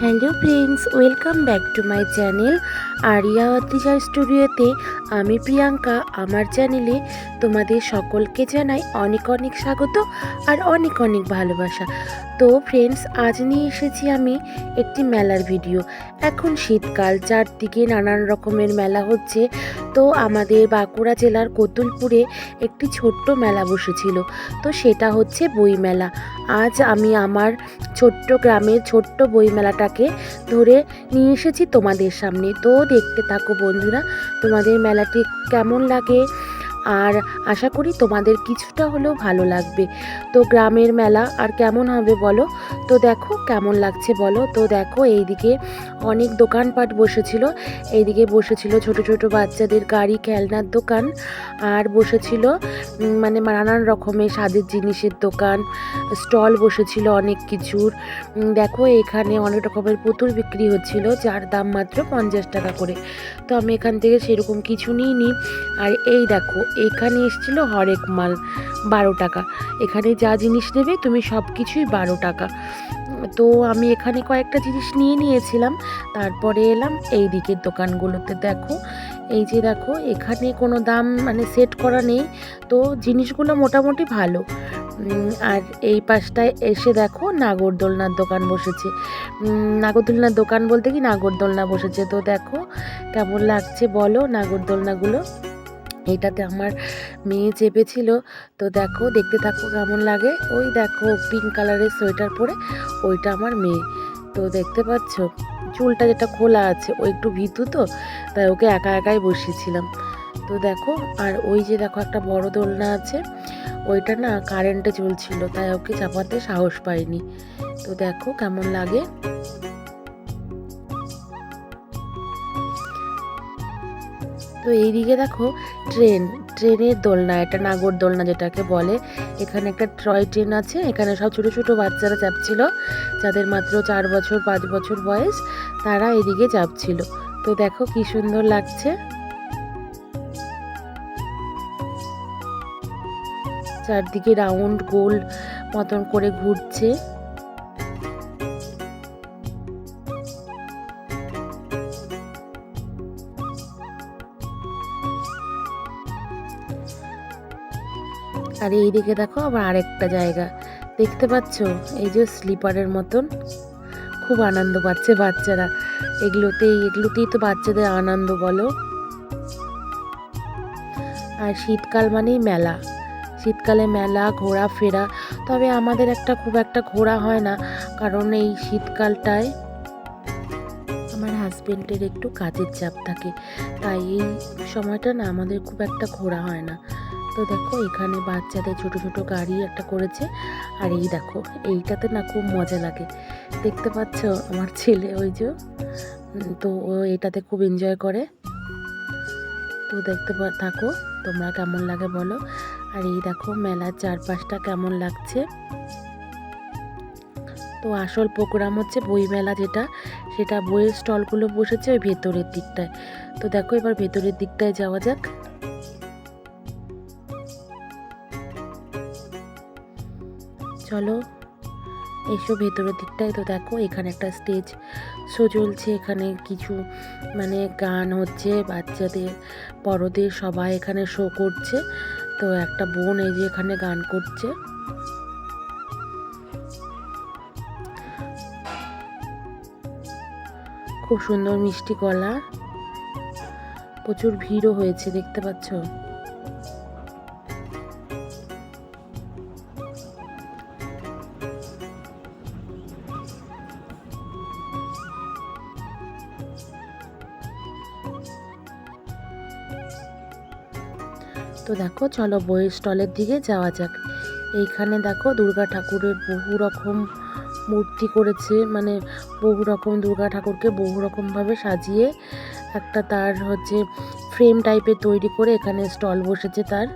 Hello friends, welcome back to my channel Aria Atrija স্টুডিওতে। আমি প্রিয়াঙ্কা। আমার চ্যানেলে তোমাদের সকলকে জানাই অনেক অনেক স্বাগত আর অনেক অনেক ভালোবাসা। তো ফ্রেন্ডস, আজ নিয়ে এসেছি আমি একটি মেলার ভিডিও। এখন শীতকাল, চারদিকে নানান রকমের মেলা হচ্ছে। তো আমাদের বাঁকুড়া জেলার কতুলপুরে একটি ছোট্ট মেলা বসেছিল, তো সেটা হচ্ছে বইমেলা। আজ আমি আমার ছোট্ট গ্রামের ছোট্ট বইমেলাটাকে ধরে নিয়ে এসেছি তোমাদের সামনে। তো দেখতে থাকো বন্ধুরা, তোমাদের মেলাটি কেমন লাগে, আর আশা করি তোমাদের কিছুটা হলেও ভালো লাগবে। তো গ্রামের মেলা আর কেমন হবে বলো, তো দেখো কেমন লাগছে বলো। তো দেখো এইদিকে অনেক দোকানপাট বসেছিল। এইদিকে বসেছিল ছোট ছোট বাচ্চাদের গাড়ি, খেলনার দোকান, আর বসেছিল মানে নানান রকমের স্বাদের জিনিসের দোকান, স্টল বসেছিল অনেক কিছুর। দেখো এখানে অনেক রকমের পুতুল বিক্রি হচ্ছিল, যার দাম মাত্র 50 টাকা করে। তো আমি এখান থেকে সেরকম কিছু নিইনি। আর এই দেখো এখানে এসেছিল হরেক মাল 12 টাকা। এখানে যা জিনিস নেবে তুমি সব কিছুই 12 টাকা। তো আমি এখানে কয়েকটা জিনিস নিয়ে নিয়েছিলাম। তারপরে এলাম এই দিকের দোকানগুলোতে। দেখো এই যে দেখো এখানে কোনো দাম মানে সেট করা নেই, তো জিনিসগুলো মোটামুটি ভালো। আর এই পাশটায় এসে দেখো নাগরদোলনার দোকান বসেছে। নাগরদোলনার দোকান বলতে কি নাগরদোলনা বসেছে। তো দেখো কেমন লাগছে বলো নাগরদোলনাগুলো। এইটাতে আমার মেয়ে চেপেছিল। তো দেখো দেখতে থাকো কেমন লাগে। ওই দেখো পিঙ্ক কালারের সোয়েটার পরে, ওইটা আমার মেয়ে। তো দেখতে পাচ্ছ চুলটা যেটা খোলা আছে, ও একটু ভীতু, তো তাই ওকে একা একাই বসিয়েছিলাম। তো দেখো আর ওই যে দেখো একটা বড় দোলনা আছে, ওইটা না কারেন্টে চলছিল, তাই ওকে চাপাতে সাহস পাইনি। তো দেখো কেমন লাগে। তো এইদিকে দেখো ট্রেনের দোলনা, এটা নাগরদোলনা যেটাকে বলে। এখানে একটা টয় ট্রেন আছে, এখানে সব ছোট ছোট বাচ্চারা চাপছিল, যাদের মাত্র 4 বছর 5 বছর বয়স, তারা এদিকে চাপছিল। তো দেখো কি সুন্দর লাগছে, চারদিকে রাউন্ড গোল মতন করে ঘুরছে। আর এইদিকে দেখো আবার আরেকটা জায়গা দেখতে পাচ্ছ, এই যে স্লিপারের মতন। খুব আনন্দ পাচ্ছে বাচ্চারা এগুলোতেই তো বাচ্চাদের আনন্দ বলো। আর শীতকাল মানেই মেলা, শীতকালে মেলা ঘোরাফেরা। তবে আমাদের খুব একটা ঘোরা হয় না, কারণ এই শীতকালটায় আমার হাজবেন্ডের একটু কাজের চাপ থাকে, তাই এই সময়টা না আমাদের খুব একটা ঘোরা হয় না। তো দেখো এখানে বাচ্চাদের ছোট ছোট গাড়ি একটা করেছে। আর এই দেখো এইটাতে না খুব মজা লাগে, দেখতে পাচ্ছ আমার ছেলে ওই যে, তো ও এটাতে খুব এনজয় করে। তো দেখতে থাকো তোমরা কেমন লাগে বলো। আর এই দেখো মেলার চারপাশটা কেমন লাগছে। তো আসল প্রোগ্রাম হচ্ছে বই মেলা, সেটা বইয়ের স্টলগুলো বসেছে ওই ভেতরের দিকটায়। তো দেখো এবার ভেতরের দিকটায় যাওয়া যাক। চলো এসো ভেতরের দিকটায়। তো দেখো এখানে একটা স্টেজ শো চলছে, এখানে কিছু মানে গান হচ্ছে, বাচ্চাদের বড়দের সবাই এখানে শো করছে। তো একটা বোন এই যে এখানে গান করছে। খুব সুন্দর মিষ্টি গলা, প্রচুর ভিড়ও হয়েছে দেখতে পাচ্ছ। তো দেখো চলো বইয়ের স্টলের দিকে যাওয়া যাক। এইখানে দেখো দুর্গা ঠাকুরের বহু রকম মূর্তি করেছে, মানে বহু রকম দুর্গা ঠাকুরকে বহু রকমভাবে সাজিয়ে একটা তার হচ্ছে ফ্রেম টাইপের তৈরি করে এখানে স্টল বসেছে তার।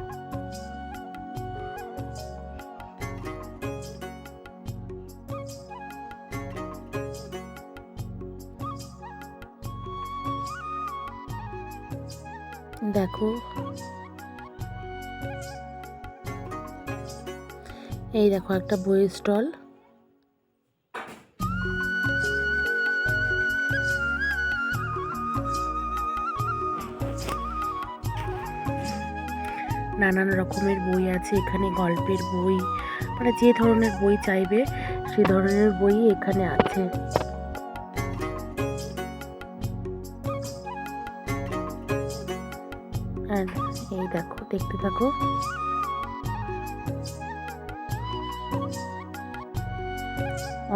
দেখো এই দেখো একটা বইয়ের স্টল। নানান রকমের বই আছে এখানে, গল্পের বই, মানে যে ধরনের বই চাইবে সে ধরনের বই এখানে আছে। আর এই দেখো, দেখতে থাকো।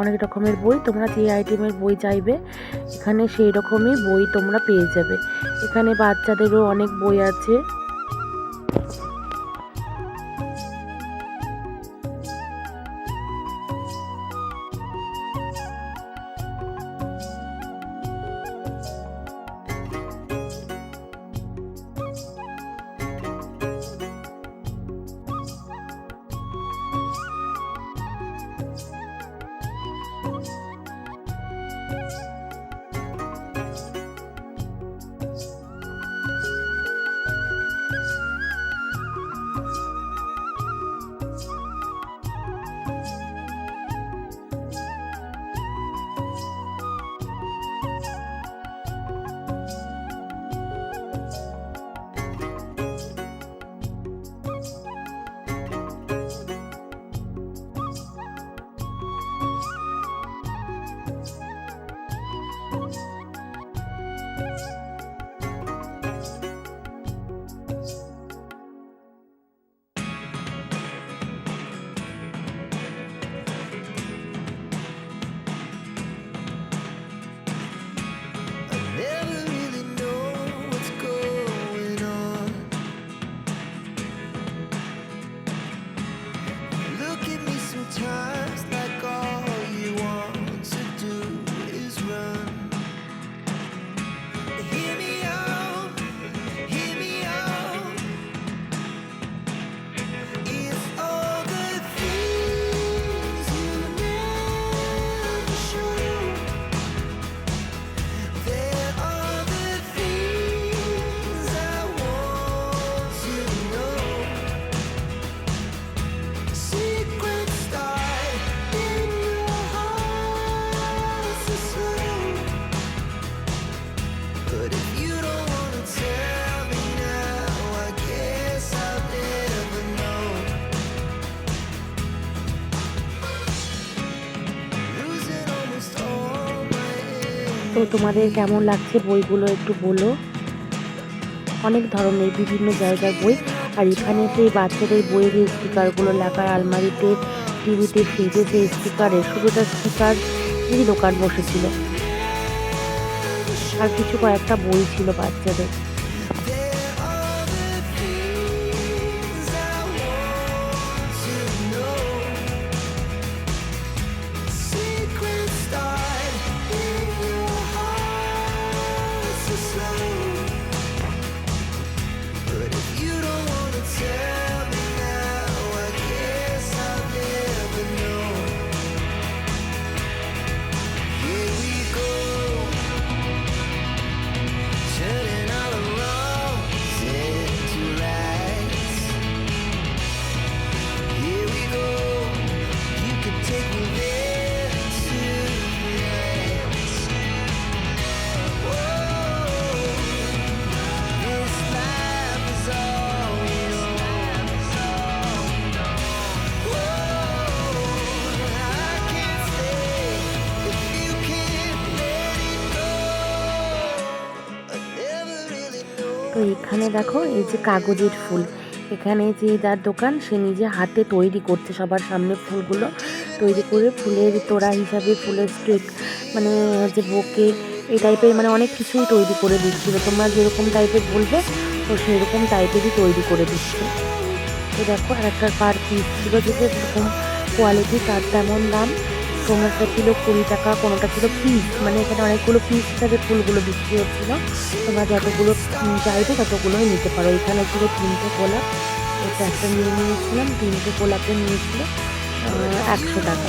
অনেক রকমের বই, তোমরা যে আইটেমের বই চাইবে এখানে সেই রকমই বই তোমরা পেয়ে যাবে। এখানে বাচ্চাদেরও অনেক বই আছে। তো তোমাদের কেমন লাগছে বইগুলো একটু বলো। অনেক ধরনের বিভিন্ন জায়গার বই। আর এখানে সেই বাচ্চাদের বইয়ের যে স্টিকারগুলো লেখার, আলমারিতে, টিভিতে, ফ্রিজে যে স্টিকারের, শুধুটা স্টিকারেরই দোকান বসেছিল। আর কিছু কয়েকটা বই ছিল বাচ্চাদের। তো এখানে দেখো এই যে কাগজের ফুল, এখানে যে যার দোকান সে নিজে হাতে তৈরি করছে সবার সামনে ফুলগুলো তৈরি করে, ফুলের তোড়া হিসাবে, ফুলের স্টিক, মানে যে বোকে, এই টাইপের মানে অনেক কিছুই তৈরি করে দিচ্ছিলো। তোমরা যেরকম টাইপের বলবে তো সেরকম টাইপেরই তৈরি করে দিচ্ছে। তো দেখো আর একটা পার পিস ছিল, যেরকম কোয়ালিটি তার তেমন দাম। কোনোটা ছিল 20 টাকা, কোনোটা ছিল পিস, মানে এখানে অনেকগুলো পিস হিসাবে ফুলগুলো বিক্রি হচ্ছিলো। তোমরা যতগুলো চাইবে ততগুলোই নিতে পারো। এখানে ছিল 3টে গোলাপ, এটা একটা নিয়ে নিয়েছিলাম, 3টে গোলাপে নিয়েছিল 100 টাকা।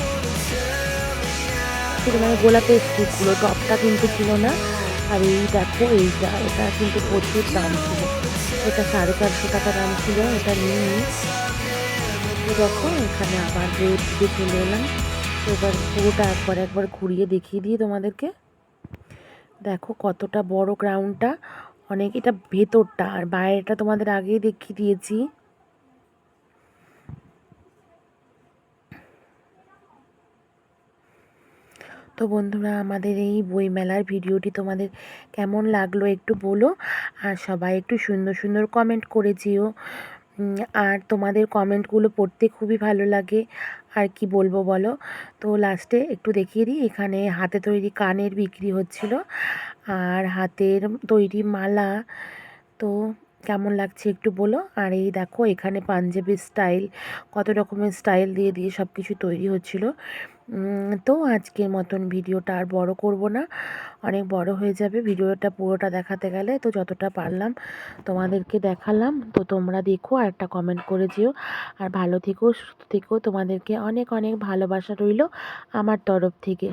শুধু মানে গোলাপের স্টিকগুলো, টপটা কিন্তু ছিল না। আর এই দেখো এইটা, এটা কিন্তু প্রচুর দাম ছিল, এটা 450 টাকা দাম ছিল, এটা নিয়ে নিই। দেখো এখানে আবার রেট দিয়ে চলে এলাম। এবার পুরোটা একবার ঘুরিয়ে দেখিয়ে দিই তোমাদেরকে। দেখো কতটা বড় গ্রাউন্ডটা, অনেক, এটা ভেতরটা, আর বাইরেটা তোমাদের আগেই দেখিয়ে দিয়েছি। তো বন্ধুরা, আমাদের এই বইমেলার ভিডিওটি তোমাদের কেমন লাগলো একটু বলো। আর সবাই একটু সুন্দর সুন্দর কমেন্ট করে যেও। আর তোমাদের কমেন্টগুলো পড়তে খুবই ভালো লাগে। আর কি বলবো বলো। তো লাস্টে একটু দেখিয়ে দিই, এখানে হাতে তৈরি কানের বিক্রি হচ্ছিল আর হাতের তৈরি মালা। তো কেমন লাগছে একটু বলো। আর এই দেখো, এখানে পাঞ্জাবি স্টাইল, কত রকমের স্টাইল দিয়ে দিয়ে সব কিছু তৈরি হচ্ছিল। তো আজকের মতন ভিডিওটা আর বড় করব না, অনেক বড় হয়ে যাবে ভিডিওটা পুরোটা দেখাতে গেলে। তো যতটা পারলাম তোমাদেরকে দেখালাম। তো তোমরা দেখো আর একটা কমেন্ট করে যেও। আর ভালো থেকো, সুস্থ থেকো, তোমাদেরকে অনেক অনেক ভালোবাসা রইল আমার তরফ থেকে।